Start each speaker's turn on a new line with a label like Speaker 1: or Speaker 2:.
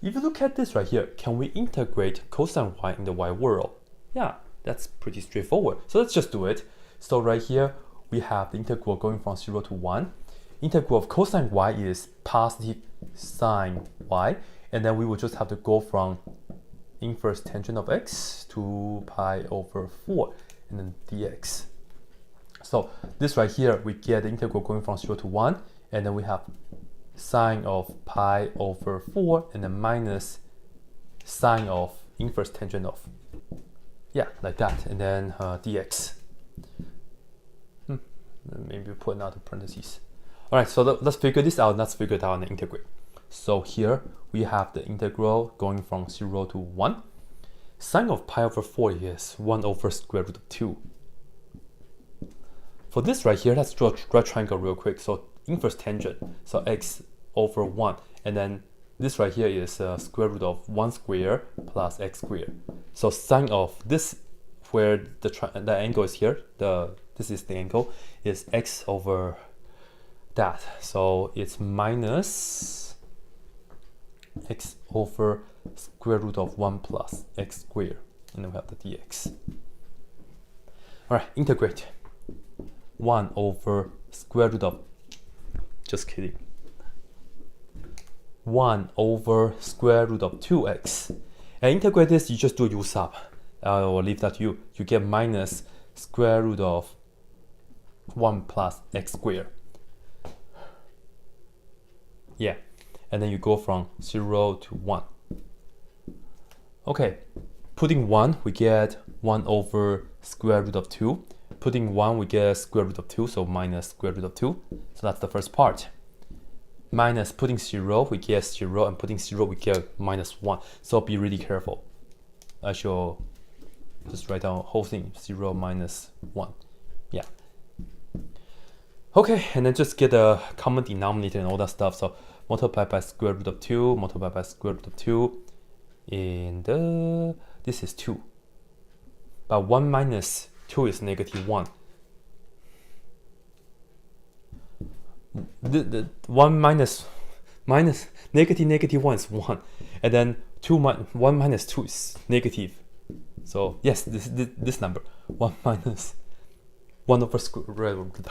Speaker 1: if you look at this right here, can we integrate cosine y in the y world? Yeah, that's pretty straightforward. So let's just do it. So right here, we have the integral going from 0 to 1. Integral of cosine y is positive sine y. And then we will just have to go from inverse tangent of x to pi over 4 and then dx. So this right here, we get the integral going from 0 to 1. And then we have sine of pi over 4 and then minus sine of inverse tangent of, yeah, like that, and then dx. Maybe put another parentheses. All right, so let's figure this out. Let's figure it out and integrate. So here we have the integral going from 0 to 1. Sine of pi over 4 is 1 over square root of 2. For this right here, let's draw a right triangle real quick. So inverse tangent, so x over 1, and then this right here is square root of 1 square plus x squared. So sine of this, where the angle is here, this is the angle, is x over that. So it's minus x over square root of 1 plus x squared, and then we have the dx. All right, integrate 1 over square root of, just kidding, 1 over square root of 2x. And integrate this, you just do u sub. I will leave that to you. You get minus square root of 1 plus x squared. Yeah, and then you go from 0 to 1. Okay, putting 1, we get 1 over square root of 2. Putting 1, we get square root of 2, so minus square root of 2. So that's the first part. Minus putting 0, we get 0, and putting 0, we get minus 1. So be really careful. I shall just write down the whole thing, 0 minus 1. Yeah. Okay, and then just get a common denominator and all that stuff. So multiply by square root of 2, multiply by square root of 2, and this is 2. But 1 minus 2 is negative 1. The 1 minus negative 1 is 1, and then 1 minus 2 is negative. So yes, this number 1 minus 1 over square root.